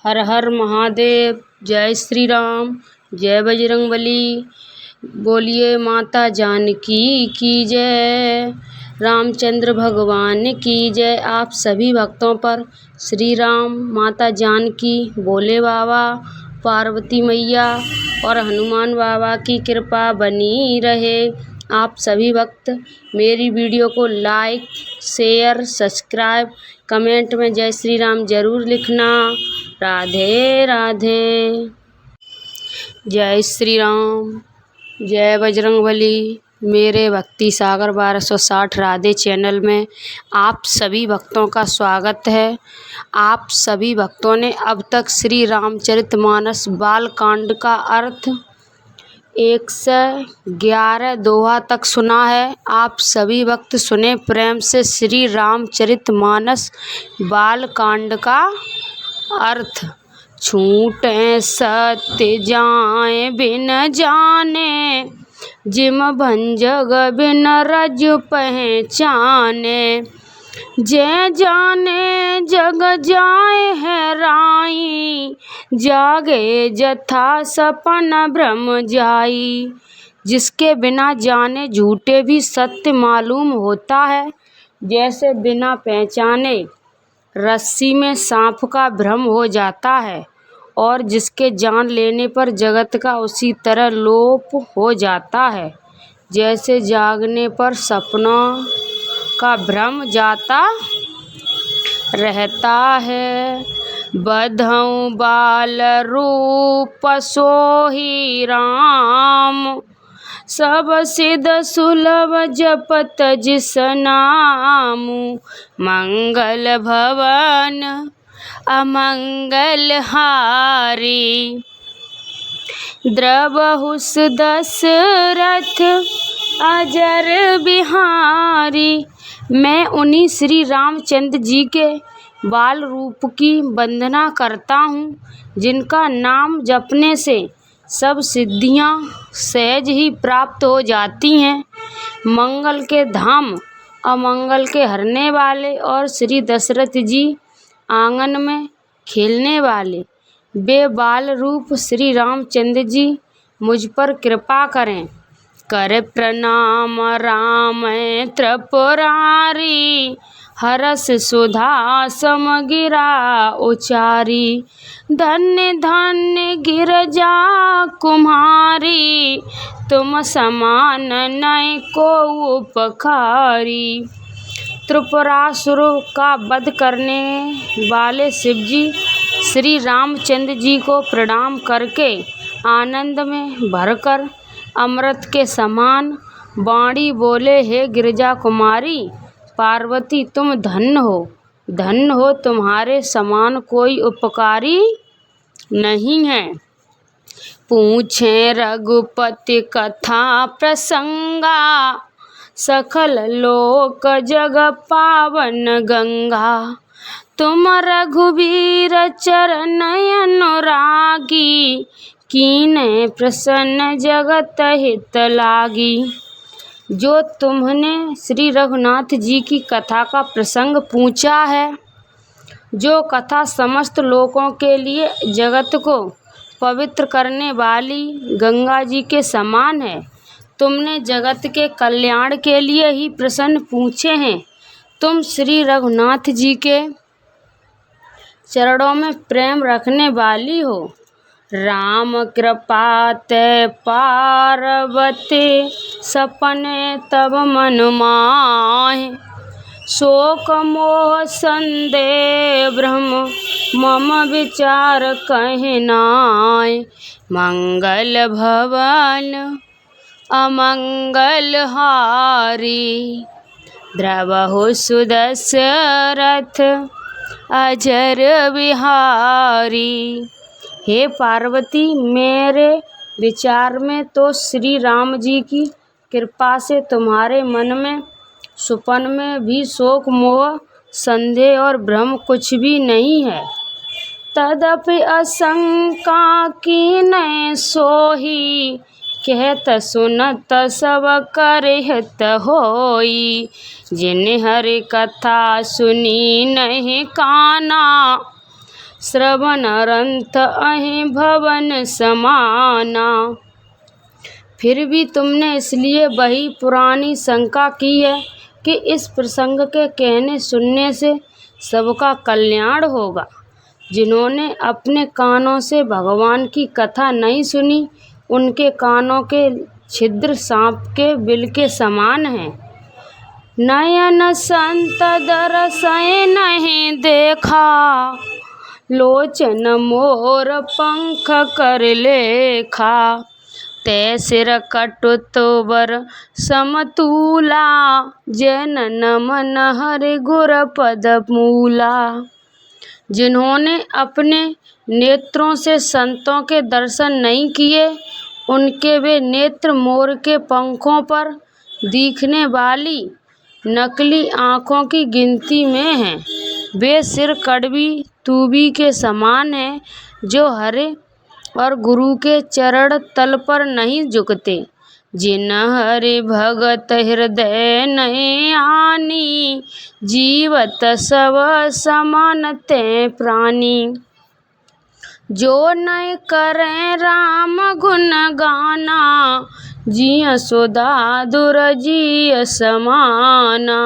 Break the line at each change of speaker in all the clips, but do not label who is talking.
हर हर महादेव। जय श्री राम, जय बजरंगबली। बोलिए माता जानकी की जय, रामचंद्र भगवान की जय। आप सभी भक्तों पर श्री राम, माता जानकी, भोले बाबा, पार्वती मैया और हनुमान बाबा की कृपा बनी रहे। आप सभी भक्त मेरी वीडियो को लाइक, शेयर, सब्सक्राइब, कमेंट में जय श्री राम जरूर लिखना। राधे राधे। जय श्री राम, जय बजरंगबली। मेरे भक्ति सागर 1260 राधे चैनल में आप सभी भक्तों का स्वागत है। आप सभी भक्तों ने अब तक श्री रामचरितमानस बालकांड का अर्थ 111 दोहा तक सुना है। आप सभी भक्त सुने प्रेम से श्री रामचरितमानस बालकांड का अर्थ। छूटे सत्य जाए बिन जाने, जिम भंजग बिन रज पहचाने। जय जाने जग जाए है राई, जागे जथा सपन भ्रम जाई। जिसके बिना जाने झूठे भी सत्य मालूम होता है, जैसे बिना पहचाने रस्सी में सांप का भ्रम हो जाता है, और जिसके जान लेने पर जगत का उसी तरह लोप हो जाता है, जैसे जागने पर सपनों का भ्रम जाता रहता है। बधौ बाल रूप सोहि राम, सब सिद्ध सुलभ जपत जिस नामु। मंगल भवन अमंगल हारी, द्रवहुस दशरथ अजर बिहारी। मैं उन्हीं श्री रामचंद्र जी के बाल रूप की वंदना करता हूँ, जिनका नाम जपने से सब सिद्धियाँ सहज ही प्राप्त हो जाती हैं। मंगल के धाम, अमंगल के हरने वाले और श्री दशरथ जी आंगन में खेलने वाले वे बाल रूप श्री रामचंद्र जी मुझ पर कृपा करें। कर प्रणाम राम त्रिपुरारी, हरस सुधा समगिरा उचारी। धन्य धन्य गिरजा कुम्हारी, तुम समान नय को उपकारी। त्रिपुरासुरों का वध करने वाले शिवजी श्री रामचंद्र जी को प्रणाम करके आनंद में भरकर अमृत के समान वाणी बोले, हे गिरिजा कुमारी पार्वती, तुम धन्य हो, धन्य हो, तुम्हारे समान कोई उपकारी नहीं है। पूछे रघुपति कथा प्रसंगा, सकल लोक जग पावन गंगा। तुम रघुवीर चरण अनुरागी, कीन्हे प्रसन्न जगत हित लागी। जो तुमने श्री रघुनाथ जी की कथा का प्रसंग पूछा है, जो कथा समस्त लोकों के लिए जगत को पवित्र करने वाली गंगा जी के समान है, तुमने जगत के कल्याण के लिए ही प्रश्न पूछे हैं। तुम श्री रघुनाथ जी के चरणों में प्रेम रखने वाली हो। राम कृपा ते पार्वती, सपने तब मन माहे। शोक मोह संदेह भ्रम, मम विचार कहि नाय। मंगल भवन अमंगल हारी, द्रवहु सुदशरथ अजर बिहारी। हे पार्वती, मेरे विचार में तो श्री राम जी की कृपा से तुम्हारे मन में सुपन में भी शोक मोह संदेह और भ्रम कुछ भी नहीं है। तदपि आशंका कीन्हे सोही, कहत सुनत सब कर हित होई। जिन हरि कथा सुनी नहीं काना, श्रवण रंथ अहि भवन समाना। फिर भी तुमने इसलिए वही पुरानी शंका की है कि इस प्रसंग के कहने सुनने से सबका कल्याण होगा। जिन्होंने अपने कानों से भगवान की कथा नहीं सुनी, उनके कानों के छिद्र सांप के बिल के समान हैं। नयन संत दरसय नहीं देखा, लोचन मोर पंख कर लेखा। तै सिर कटुत बर समतूला, जैन नमन हरि गुर पद मूला। जिन्होंने अपने नेत्रों से संतों के दर्शन नहीं किए, उनके वे नेत्र मोर के पंखों पर दिखने वाली नकली आँखों की गिनती में हैं। वे सिर कड़वी तूबी के समान हैं, जो हरे और गुरु के चरण तल पर नहीं झुकते। जिन हरि भगत हृदय नहीं आनी, जीवत सब समान ते प्राणी। जो नहीं करें राम गुण गाना, जिय सुधा दुर जिय समाना।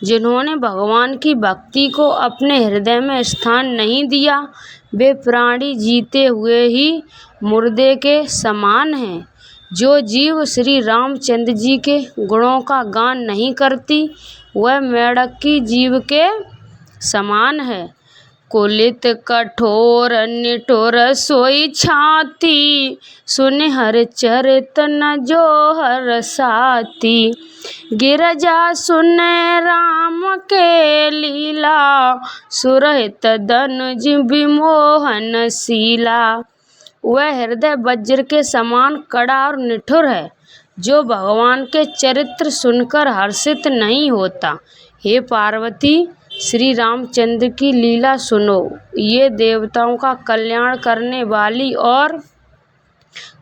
जिन्होंने भगवान की भक्ति को अपने हृदय में स्थान नहीं दिया, वे प्राणी जीते हुए ही मुर्दे के समान हैं। जो जीव श्री रामचंद्र जी के गुणों का गान नहीं करती, वह मेढक की जीव के समान है। कुलित कठोर निठुर सोई छाती, सुने हर चरित न जो हर साथी। गिरजा सुने राम के लीला, सुरहित धनुज विमोहन शीला। वह हृदय वज्र के समान कड़ा और निठुर है, जो भगवान के चरित्र सुनकर हर्षित नहीं होता। हे पार्वती, श्री रामचंद्र की लीला सुनो। ये देवताओं का कल्याण करने वाली और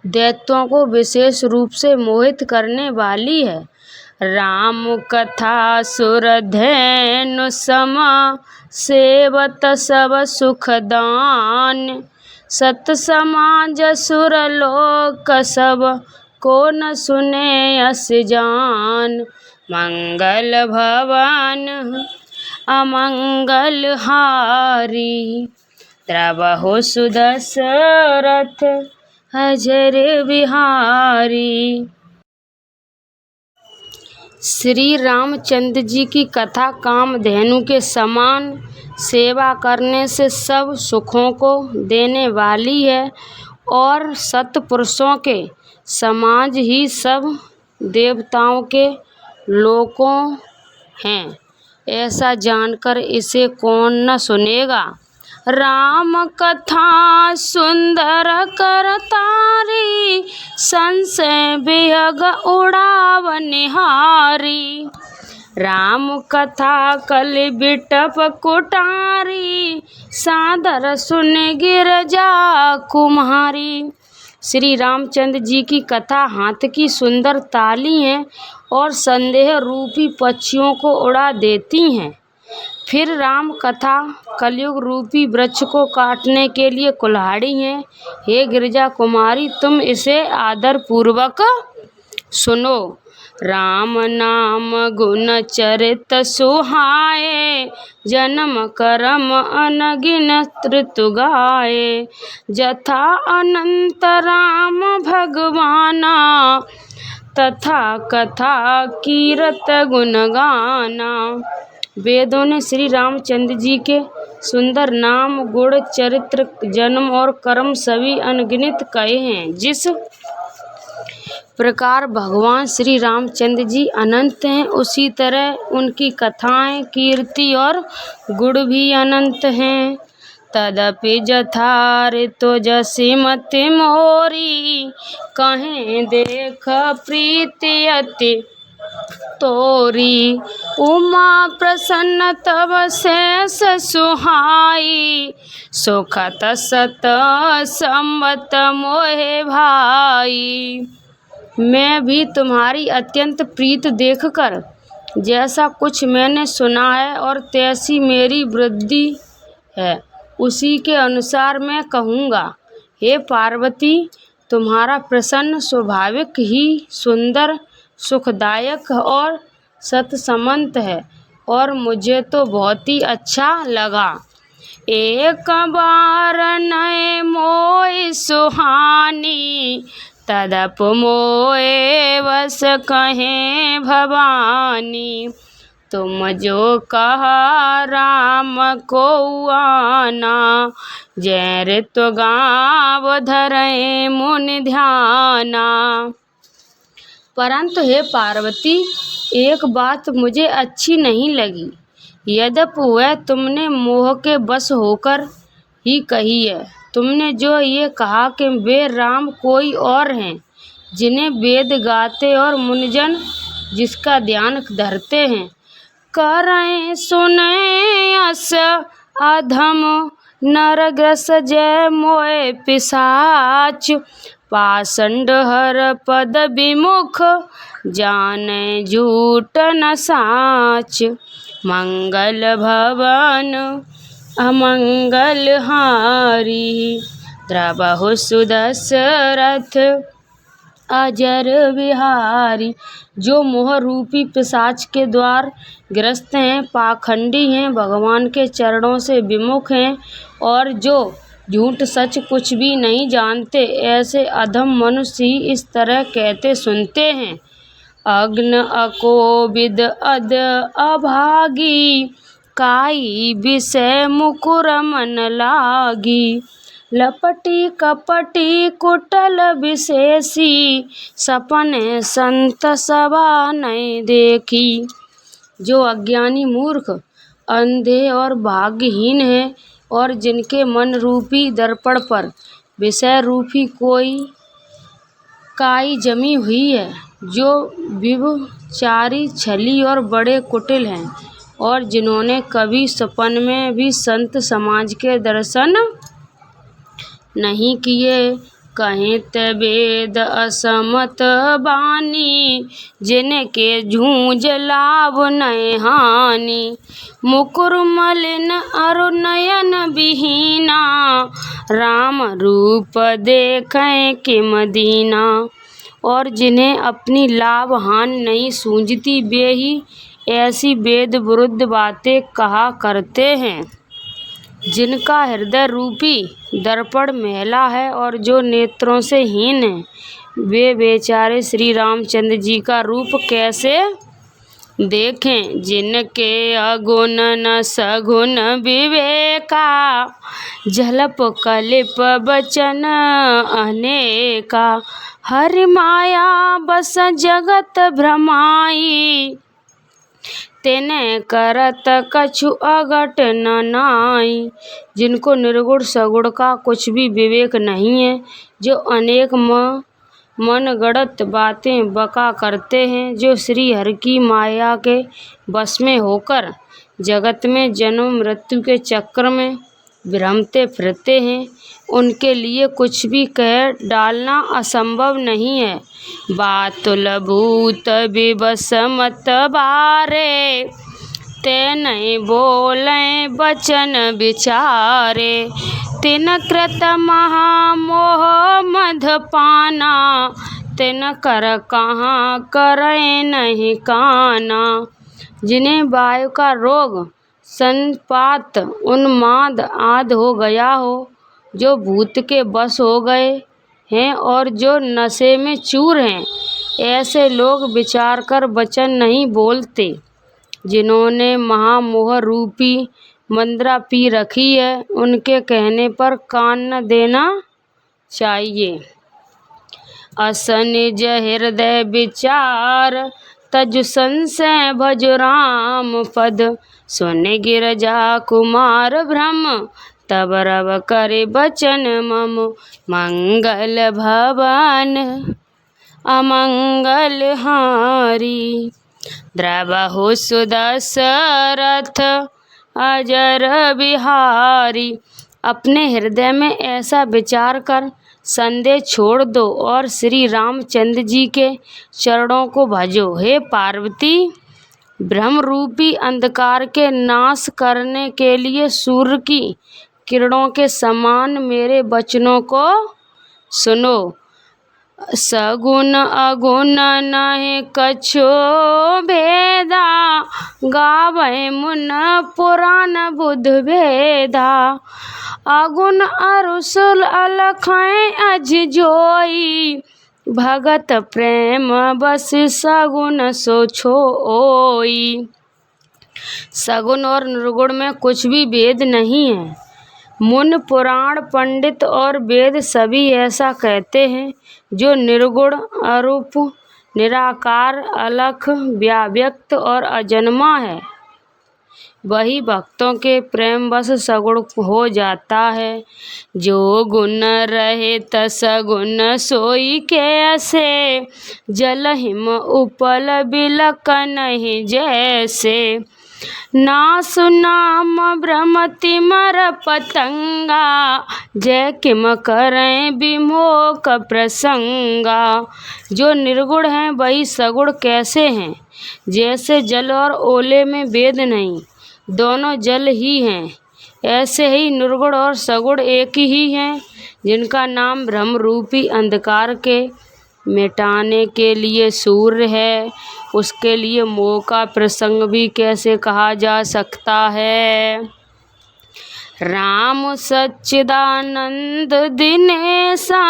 दैत्यों को विशेष रूप से मोहित करने वाली है। राम कथा सुर धैनु सम, सेवत सब सुखदान। सत समाज सुर लोक सब, को न सुने अस जान। मंगल भवन अमंगल हारी, द्रवहु सुदशरथ अजर बिहारी। श्री रामचंद्र जी की कथा कामधेनु के समान सेवा करने से सब सुखों को देने वाली है, और सत्पुरुषों के समाज ही सब देवताओं के लोकों हैं। ऐसा जानकर इसे कौन न सुनेगा। राम कथा सुंदर करतारी, संशय विहग उड़ाव निहारी। राम कथा कलि बिटप कुटारी, सादर सुन गिरजा कुम्हारी। श्री रामचंद्र जी की कथा हाथ की सुंदर ताली है और संदेह रूपी पक्षियों को उड़ा देती हैं। फिर राम कथा कलयुग रूपी वृक्ष को काटने के लिए कुल्हाड़ी है। हे गिरजा कुमारी, तुम इसे आदर पूर्वक सुनो। राम नाम गुण चरित सुहाए, जन्म करम अनगिनत ऋतु गाए। जथा अनंत राम भगवाना, तथा कथा कीरत गुण गाना। वेदों ने श्री रामचंद्र जी के सुंदर नाम, गुण, चरित्र, जन्म और कर्म सभी अनगिनत कहे हैं। जिस प्रकार भगवान श्री रामचंद्र जी अनंत हैं, उसी तरह उनकी कथाएं, कीर्ति और गुण भी अनंत हैं। तदपि जथा ऋतु जसि मति मोरी, कहें देख प्रीति अति तोरी। उमा प्रसन्न तब शेष सुहाई, सुखत सत संवत मोहे भाई। मैं भी तुम्हारी अत्यंत प्रीत देखकर, जैसा कुछ मैंने सुना है और तैसी मेरी वृद्धि है, उसी के अनुसार मैं कहूँगा। हे पार्वती, तुम्हारा प्रसन्न स्वाभाविक ही सुंदर, सुखदायक और सत्संमत है और मुझे तो बहुत ही अच्छा लगा। एक बार नए मोय सुहानी, तदप मोए बस कहें भवानी। तुम जो कहा राम को आना, जय ऋतु गाँव धरे मुनि ध्याना। परंतु हे पार्वती, एक बात मुझे अच्छी नहीं लगी। यद्यपि वह तुमने मोह के बस होकर ही कही है। तुमने जो ये कहा कि वे राम कोई और हैं, जिन्हें वेद गाते और मुनिजन जिसका ध्यान धरते हैं। करें सुने अस अधम नरग्रस जय मोए पिशाच, पाषंड हर पद विमुख जाने झूठ न साच। मंगल भवन अमंगल हारी, द्रवहु सुदशरथ अजर बिहारी। जो मोह रूपी पिशाच के द्वार ग्रस्त हैं, पाखंडी हैं, भगवान के चरणों से विमुख हैं और जो झूठ सच कुछ भी नहीं जानते, ऐसे अधम मनुष्य ही इस तरह कहते सुनते हैं। अग्न अकोविद अद अभागी, काई विषय मुकुर मन लागी। लपटी कपटी कुटल विशेषी, सपने संत सभा नहीं देखी। जो अज्ञानी मूर्ख, अंधे और भाग्यहीन हैं और जिनके मन रूपी दर्पण पर विषय रूपी कोई काई जमी हुई है, जो व्यभिचारी, छली और बड़े कुटिल हैं और जिन्होंने कभी सपन में भी संत समाज के दर्शन नहीं किए। कहें ते वेद असमत बानी, जिनके झूंझ लाभ नहीं हानि। मुकुर मलिन अरु नयन विहीना, राम रूप देखें किम दीना। और जिन्हें अपनी लाभ हानि नहीं सूझती, वे ही ऐसी वेद विरुद्ध बातें कहा करते हैं। जिनका हृदय रूपी दर्पण मैला है और जो नेत्रों से हीन है, वे बेचारे श्री रामचंद्र जी का रूप कैसे देखें। जिनके अगुण न सगुण विवेका, झलप कलिप बचन अनेका। हरि माया बस जगत भ्रमाई, तेने करत कछु अघट न नाई। जिनको निर्गुण सगुण का कुछ भी विवेक नहीं है, जो अनेक मनगढ़ंत बातें बका करते हैं, जो श्री हरि की माया के वश में होकर जगत में जन्म मृत्यु के चक्र में भ्रमते फिरते हैं, उनके लिए कुछ भी कह डालना असंभव नहीं है। बातुल भूत विवश मत बारे, ते नहीं बोले बचन विचारे। तिन कृत महामोह मध पाना, तिन कर कहाँ करे नहीं काना। जिन्हें वायु का रोग, संपात, उन्माद आदि हो गया हो, जो भूत के वश हो गए हैं और जो नशे में चूर हैं, ऐसे लोग विचार कर वचन नहीं बोलते। जिन्होंने महामोह रूपी मंद्रा पी रखी है, उनके कहने पर कान न देना चाहिए। अस निज हृदय विचार, तजु संशय भज राम पद। सुन गिरजा कुमार भ्रम, तब रव करे बचन मम। मंगल भवन अमंगल हारी, द्रवहु सुदशरथ अजर बिहारी। अपने हृदय में ऐसा विचार कर संदेह छोड़ दो और श्री रामचंद्र जी के चरणों को भजो। हे पार्वती, ब्रह्म रूपी अंधकार के नाश करने के लिए सूर्य की किरणों के समान मेरे वचनों को सुनो। सगुन अगुन नहि कछु भेदा, गावै मुन पुराण बुध भेदा। अगुन अरुष अलखै अज जोई, भगत प्रेम बस सगुन सो छोई। सगुन और निर्गुण में कुछ भी भेद नहीं है। मुन, पुराण, पंडित और वेद सभी ऐसा कहते हैं। जो निर्गुण, अरूप, निराकार, अलख, व्याव्यक्त और अजन्मा है, वही भक्तों के प्रेम वश सगुण हो जाता है। जो गुण रहे सगुण सोई कैसे, जल हिम उपल बिलक नहीं जैसे। नास नाम भ्रमति मर पतंगा, जय किम करें विमोक प्रसंगा। जो निर्गुण हैं वही सगुण कैसे हैं, जैसे जल और ओले में भेद नहीं, दोनों जल ही हैं। ऐसे ही निर्गुण और सगुण एक ही हैं, जिनका नाम भ्रम रूपी अंधकार के मिटाने के लिए सूर्य है, उसके लिए मोह का प्रसंग भी कैसे कहा जा सकता है। राम सच्चिदानंद दिनेशा,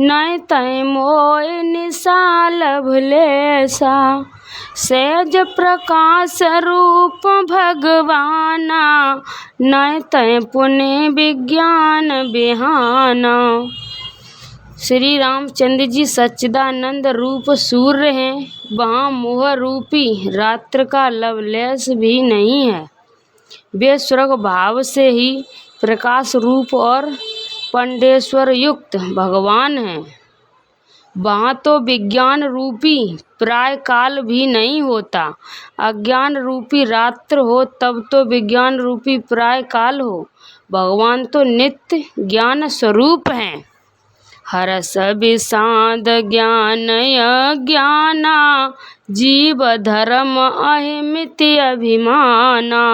नय तय मोय निशाल भुलेसा। सहज प्रकाश रूप भगवाना, नय तय पुण्य विज्ञान बिहाना। श्री रामचंद्र जी सच्चिदानंद रूप सूर्य हैं। वहाँ मोह रूपी रात्र का लवलेश भी नहीं है। वे स्वर्ग भाव से ही प्रकाश रूप और पंडेश्वर युक्त भगवान हैं। वहाँ तो विज्ञान रूपी प्राय काल भी नहीं होता। अज्ञान रूपी रात्र हो तब तो विज्ञान रूपी प्राय काल हो। भगवान तो नित्य ज्ञान स्वरूप हैं। हरस विषाद ज्ञान अज्ञाना, जीव धर्म अहिमिति अभिमाना।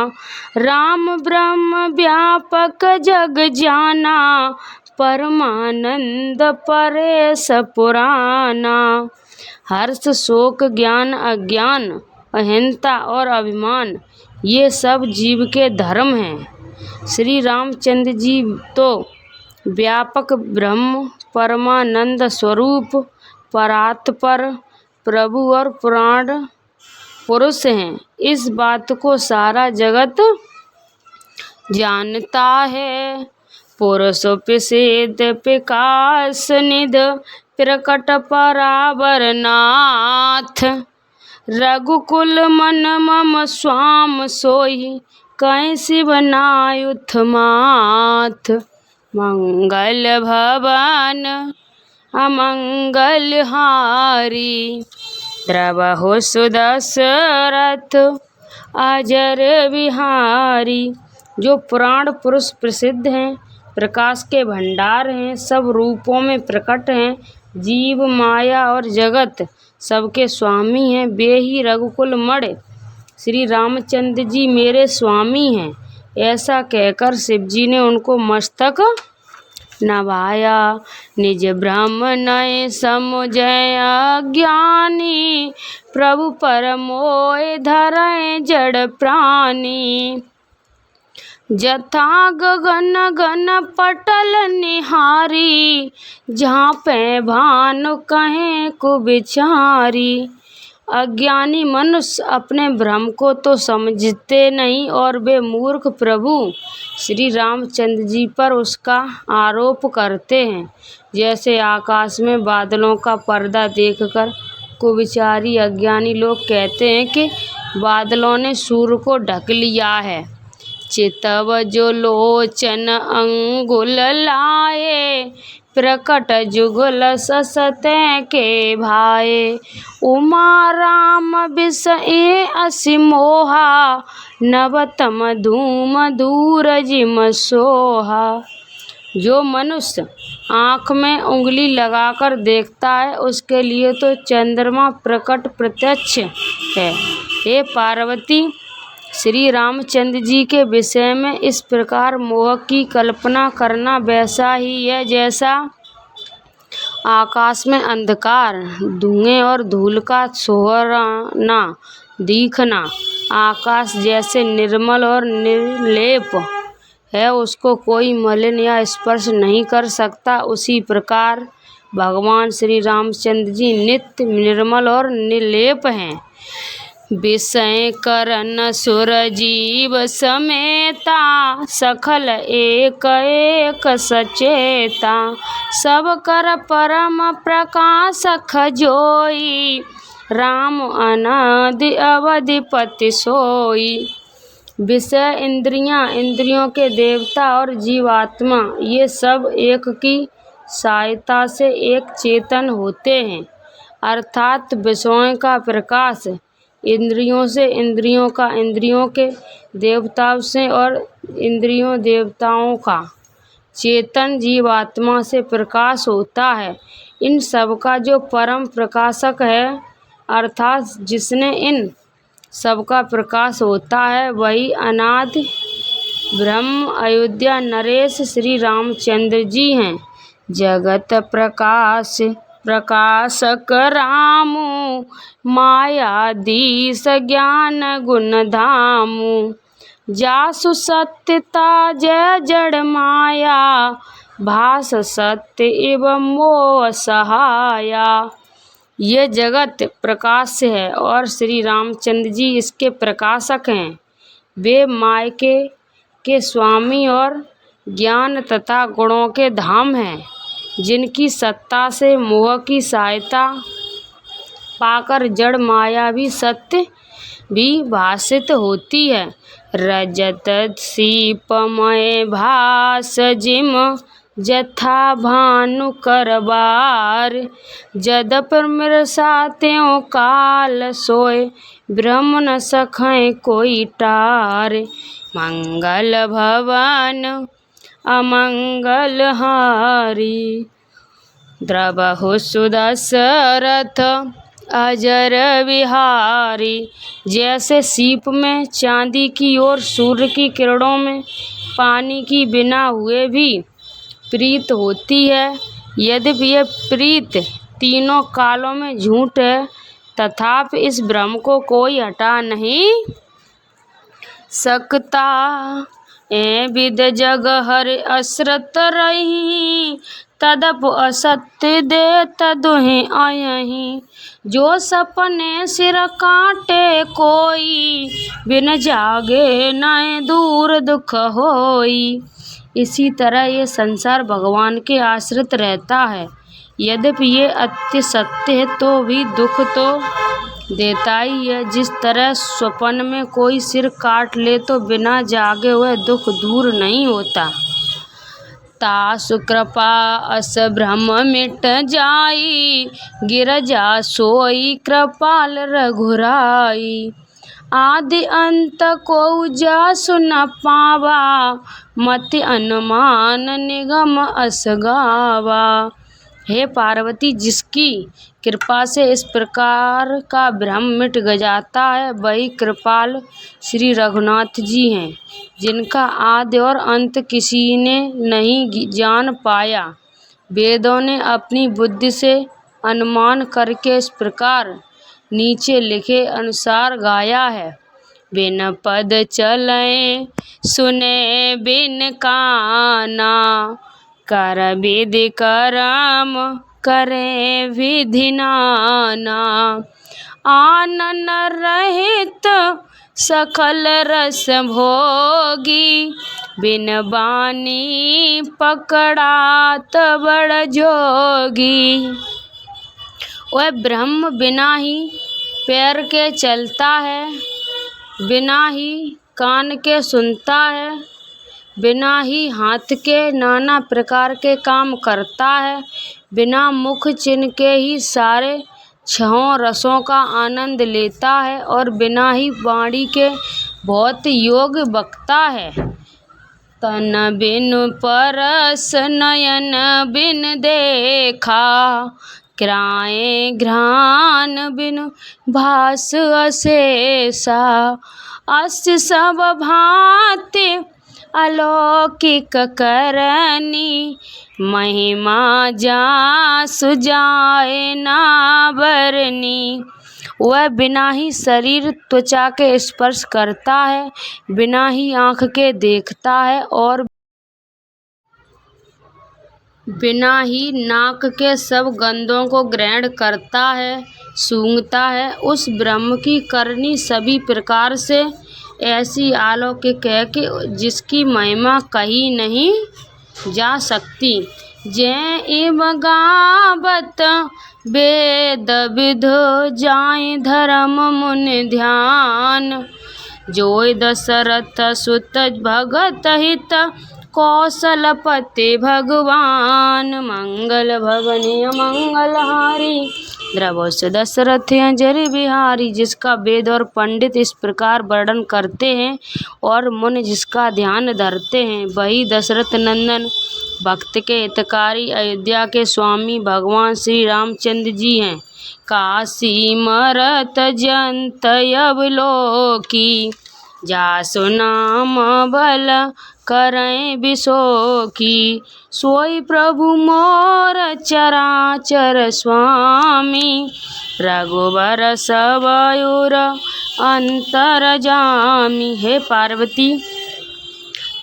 राम ब्रह्म व्यापक जग जाना, परमानंद परेश पुराना। हर्ष, शोक, ज्ञान, अज्ञान, अहंता और अभिमान, ये सब जीव के धर्म हैं। श्री रामचंद्र जी तो व्यापक ब्रह्म, परमानंद स्वरूप, परात्पर प्रभु और पुराण पुरुष हैं। इस बात को सारा जगत जानता है। पुरुष प्रसिद्ध प्रकाश निध, प्रकट परावर नाथ। रघुकुल मन मम स्वाम सोई, कहीं शिव नायुथ माथ। मंगल भवन अमंगल हारी, द्रवहु सुदशरथ अजर विहारी। जो पुराण पुरुष प्रसिद्ध हैं, प्रकाश के भंडार हैं, सब रूपों में प्रकट हैं, जीव, माया और जगत सबके स्वामी हैं, वे ही रघुकुल मणि श्री रामचंद्र जी मेरे स्वामी हैं। ऐसा कहकर शिवजी ने उनको मस्तक नवाया। निज ब्रह्म नय समुझय अज्ञानी, प्रभु पर मोह धरय जड़ प्राणी। जथा गगन गन पटल निहारी, जहाँ पे भानु कहें कुविचारी। अज्ञानी मनुष्य अपने भ्रम को तो समझते नहीं और वे मूर्ख प्रभु श्री रामचंद्र जी पर उसका आरोप करते हैं। जैसे आकाश में बादलों का पर्दा देखकर कुविचारी अज्ञानी लोग कहते हैं कि बादलों ने सूर्य को ढक लिया है। चितव जो लोचन अंगुल लाए, प्रकट जुगल ससते के भाए। उमा राम विषय असि मोहा, नवतम धूम दूर जिम सोहा। जो मनुष्य आँख में उंगली लगाकर देखता है, उसके लिए तो चंद्रमा प्रकट प्रत्यक्ष है। हे पार्वती, श्री रामचंद्र जी के विषय में इस प्रकार मोह की कल्पना करना वैसा ही है जैसा आकाश में अंधकार, धुएं और धूल का सोहराना दिखना। आकाश जैसे निर्मल और निर्लेप है, उसको कोई मलिन या स्पर्श नहीं कर सकता, उसी प्रकार भगवान श्री रामचंद्र जी नित्य निर्मल और निर्लेप हैं। विषय करन सुर जीव समेता, सखल एक एक सचेता। सब कर परम प्रकाशक जोई, राम अनादि अवधिपति सोई। विषय इंद्रियां, इंद्रियों के देवता और जीवात्मा, ये सब एक की सहायता से एक चेतन होते हैं, अर्थात विषयों का प्रकाश इंद्रियों से, इंद्रियों का इंद्रियों के देवताओं से और इंद्रियों देवताओं का चेतन जीवात्मा से प्रकाश होता है। इन सब का जो परम प्रकाशक है, अर्थात जिसने इन सबका प्रकाश होता है, वही अनादि ब्रह्म अयोध्या नरेश श्री रामचंद्र जी हैं। जगत प्रकाश प्रकाशक रामु, मायाधीश ज्ञान गुण धामु। जासु सत्यता जय जड़ माया, भास सत्य एवं मोह सहाया। ये जगत प्रकाश है और श्री रामचंद्र जी इसके प्रकाशक हैं। वे मायके के स्वामी और ज्ञान तथा गुणों के धाम हैं, जिनकी सत्ता से मोह की सहायता पाकर जड़ माया भी सत्य भी भासित होती है। रजत सीपमय भास जिम, जथा भानु करबार। जदप मृषा त्यों काल सोए, ब्रह्म न सखें कोई टार। मंगल भवन अमंगल हारी, द्रवहु सुदशरथ अजर विहारी। जैसे सीप में चांदी की और सूर्य की किरणों में पानी की बिना हुए भी प्रीत होती है, यद्यपि यह प्रीत तीनों कालों में झूठ है, तथापि इस भ्रम को कोई हटा नहीं सकता। ए विद जग हर असरत रही, तदप असत्य दे तदुहि आयहि। जो सपने सिर काटे कोई, बिन जागे नए दूर दुख होई। इसी तरह ये संसार भगवान के आश्रित रहता है, यद्यपि ये अति सत्य है तो भी दुख तो देता ही है। जिस तरह स्वप्न में कोई सिर काट ले तो बिना जागे हुए दुख दूर नहीं होता, तासु कृपा अस भ्रम मिट जाई। गिरजा सोई कृपाल रघुराई, आदि अंत को जासु न पावा। मति अनुमान निगम अस गावा। हे पार्वती, जिसकी कृपा से इस प्रकार का भ्रम मिट जाता है, वही कृपाल श्री रघुनाथ जी हैं, जिनका आदि और अंत किसी ने नहीं जान पाया। वेदों ने अपनी बुद्धि से अनुमान करके इस प्रकार नीचे लिखे अनुसार गाया है। बिन पद चलें सुने बिन काना, कर विधि करम करे विधि नाना। आनन रहित सकल रस भोगी, बिन बानी पकड़ात बड़ जोगी। वह ब्रह्म बिना ही पैर के चलता है, बिना ही कान के सुनता है, बिना ही हाथ के नाना प्रकार के काम करता है, बिना मुख चिन्ह के ही सारे छहों रसों का आनंद लेता है और बिना ही वाणी के बहुत योग बकता है। तन बिन परस नयन बिन देखा, क्राए घ्राण बिन भास अशेषा। अस्य सब भांति अलौकिक करनी, महिमा जासु जाए ना बरनी। वह बिना ही शरीर त्वचा के स्पर्श करता है, बिना ही आँख के देखता है और बिना ही नाक के सब गंधों को ग्रहण करता है, सूंघता है। उस ब्रह्म की करनी सभी प्रकार से ऐसी अलौकिक है कि जिसकी महिमा कही नहीं जा सकती। जय इव गावत वेद विध जाय धर्म मुनि ध्यान, जोय दशरथ सुत भगत हित कौशलपति भगवान। मंगल भवनीय मंगलहारी, द्रवस दशरथ अजर बिहारी। जिसका वेद और पंडित इस प्रकार वर्णन करते हैं और मुनि जिसका ध्यान धरते हैं, वही दशरथ नंदन भक्त के हितकारी अयोध्या के स्वामी भगवान श्री रामचंद्र जी हैं। काशी मरत जंत अवलोकी, जासु नाम बल करें विशोकी। सोई प्रभु मोर चराचर स्वामी, रघुबर सबयुर अंतर जामी। हे पार्वती,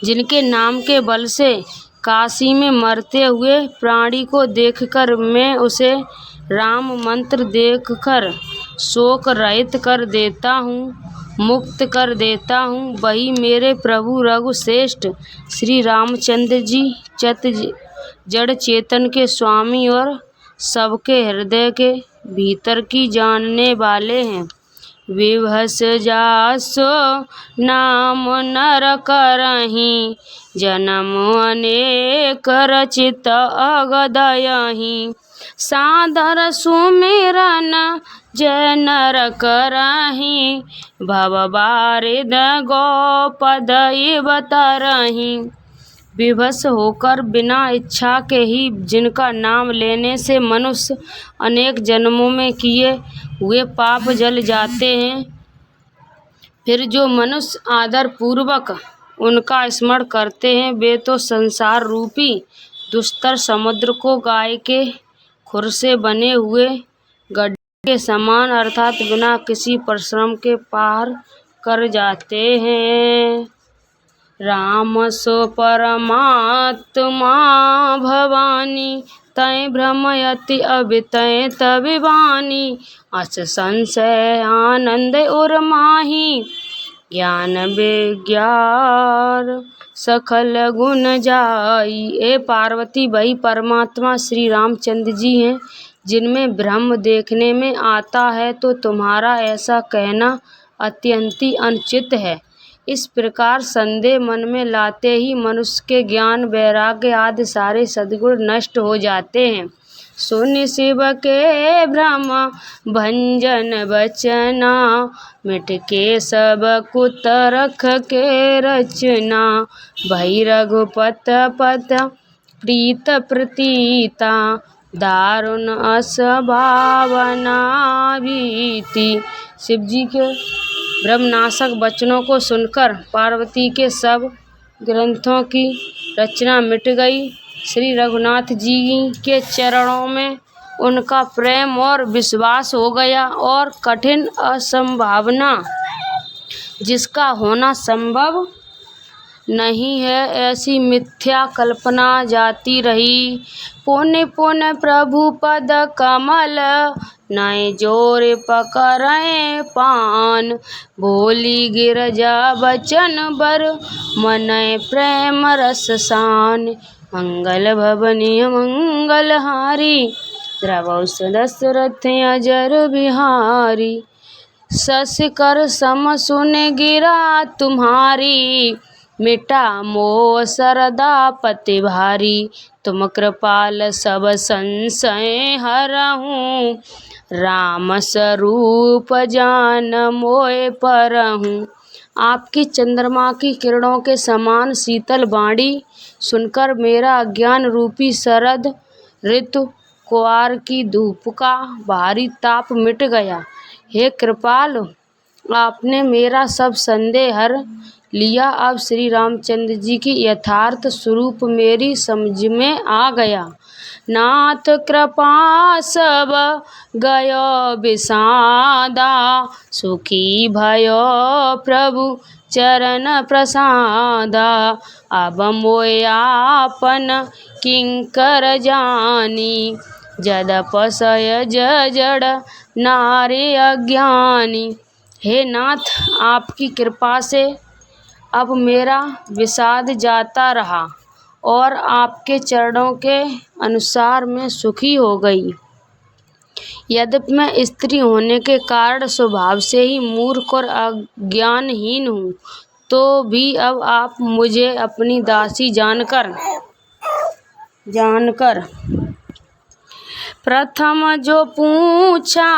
जिनके नाम के बल से काशी में मरते हुए प्राणी को देखकर मैं उसे राम मंत्र देखकर शोक रहित कर देता हूँ, मुक्त कर देता हूँ, वही मेरे प्रभु रघुश्रेष्ठ श्री रामचंद्र जी जड़ चेतन के स्वामी और सबके हृदय के भीतर की जानने वाले हैं। विभस जासो नाम नर करहीं, जन्म अनेक रचित अगदयहीं। सादर सुमिरन जय नर करहीं, भव बारिद गोपद तरहीं। विवश होकर बिना इच्छा के ही जिनका नाम लेने से मनुष्य अनेक जन्मों में किए हुए पाप जल जाते हैं, फिर जो मनुष्य आदर पूर्वक उनका स्मरण करते हैं, वे तो संसार रूपी दुस्तर समुद्र को गाय के खुर से बने हुए गड्ढे के समान अर्थात बिना किसी परिश्रम के पार कर जाते हैं। राम सो परमात्मा भवानी, तय भ्रमयति अभितय तविवानी। अस संशय आनंद उर माही, ज्ञान विज्ञान सकल गुण जाई। ए पार्वती, वही परमात्मा श्री रामचंद्र जी हैं जिनमें ब्रह्म देखने में आता है, तो तुम्हारा ऐसा कहना अत्यंत अनुचित है। इस प्रकार संदेह मन में लाते ही मनुष्य के ज्ञान वैराग्य आदि सारे सद्गुण नष्ट हो जाते हैं। सुनि शिव के भ्रम भंजन बचना, मिट के सब कुतरख के रचना। भई रघुपत पत प्रीत प्रतीता, दारुण असभावना भीति। शिव जी के ब्रह्मनाशक वचनों को सुनकर पार्वती के सब ग्रंथों की रचना मिट गई। श्री रघुनाथ जी के चरणों में उनका प्रेम और विश्वास हो गया और कठिन असंभावना जिसका होना संभव नहीं है, ऐसी मिथ्या कल्पना जाती रही। पुण्य पुण्य प्रभु पद कमल, नय जोर पकड़े पान। भोली गिरजा बचन बर, मनय प्रेम रस सान। मंगल भवनीय मंगलहारी, द्रवस दशरथ अजर बिहारी। सस कर सम सुन गिरा तुम्हारी, मिटा मोह सरदा पति भारी। तुम कृपाल सब संशय हरहूँ, राम स्वरूप जान मोय परहूँ। आपकी चंद्रमा की किरणों के समान शीतल वाणी सुनकर मेरा अज्ञान रूपी शरद ऋतु कुआर की धूप का भारी ताप मिट गया। हे कृपाल, आपने मेरा सब संदेह हर लिया। अब श्री रामचंद्र जी की यथार्थ स्वरूप मेरी समझ में आ गया। नाथ कृपा सब गयो विषादा, सुखी भयो प्रभु चरण प्रसादा। अब मोय आपन किंकर जानी, जदपसय जड़ नारे अज्ञानी। हे नाथ, आपकी कृपा से अब मेरा विषाद जाता रहा और आपके चरणों के अनुसार मैं सुखी हो गई। यद्यपि मैं स्त्री होने के कारण स्वभाव से ही मूर्ख और अज्ञानहीन हूँ, तो भी अब आप मुझे अपनी दासी जानकर प्रथम जो पूछा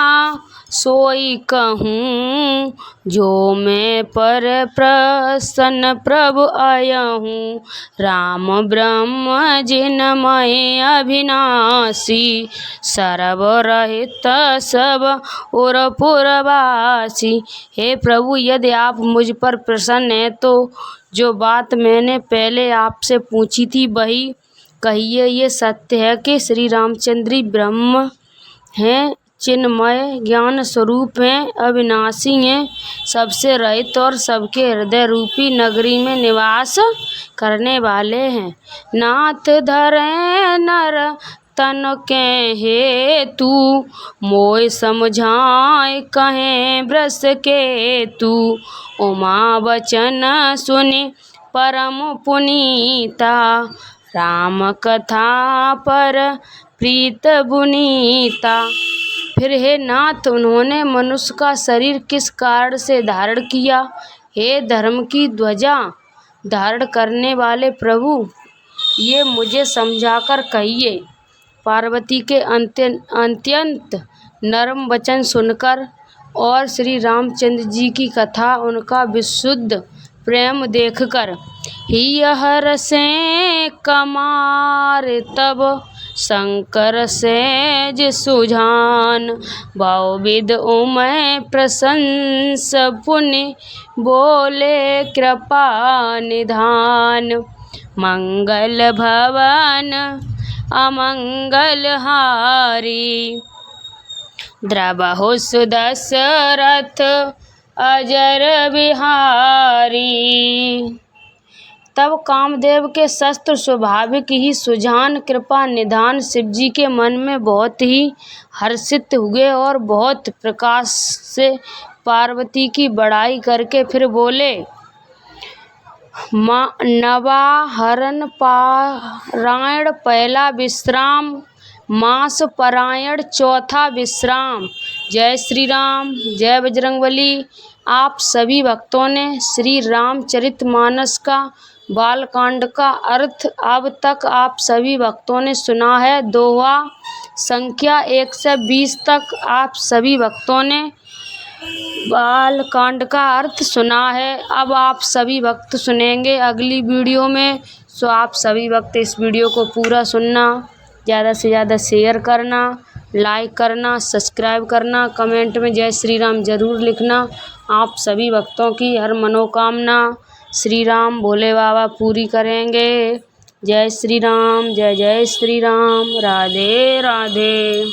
सोई कहूँ, जो मैं पर प्रसन्न प्रभु आया हूँ। राम ब्रह्म जिनमय अविनाशी, सर्वरहित सब और पुरवासी। हे प्रभु, यदि आप मुझ पर प्रसन्न हैं तो जो बात मैंने पहले आपसे पूछी थी वही कहिए। ये सत्य है कि श्री रामचंद्र ही ब्रह्म हैं, चिन्मय ज्ञान स्वरूप हैं, अविनाशी हैं, सबसे रहित और सबके हृदय रूपी नगरी में निवास करने वाले हैं। नाथ धरे नर तन के हेतु, मोय समझाए कहें ब्रस के तू। उमा वचन सुनि परम पुनीता, राम कथा पर प्रीत बुनीता। फिर हे नाथ, उन्होंने मनुष्य का शरीर किस कारण से धारण किया? हे धर्म की ध्वजा धारण करने वाले प्रभु, ये मुझे समझाकर कहिए। पार्वती के अत्यंत नरम वचन सुनकर और श्री रामचंद्र जी की कथा, उनका विशुद्ध प्रेम देखकर ही हर से कमार तब शंकर सेज सुजान। बहुविध उमय प्रशंस पुनि बोले कृपा निधान। मंगल भवन अमंगल हारी, द्रवहु सुदशरथ अजर बिहारी। तब कामदेव के शस्त्र स्वाभाविक ही सुजान कृपा निधान शिवजी के मन में बहुत ही हर्षित हुए और बहुत प्रकाश से पार्वती की बड़ाई करके फिर बोले, नवाहरण पारायण पहला विश्राम, मास पारायण चौथा विश्राम। जय श्री राम, जय बजरंगबली। आप सभी भक्तों ने श्री रामचरितमानस का बालकांड का अर्थ अब तक आप सभी भक्तों ने सुना है। दोहा संख्या 120 तक आप सभी भक्तों ने बालकांड का अर्थ सुना है। अब आप सभी भक्त सुनेंगे अगली वीडियो में। सो आप सभी भक्त इस वीडियो को पूरा सुनना, ज़्यादा से ज़्यादा शेयर करना, लाइक करना, सब्सक्राइब करना, कमेंट में जय श्री राम ज़रूर लिखना। आप सभी भक्तों की हर मनोकामना श्री राम भोले बाबा पूरी करेंगे। जय श्री राम, जय जय श्री राम। राधे राधे।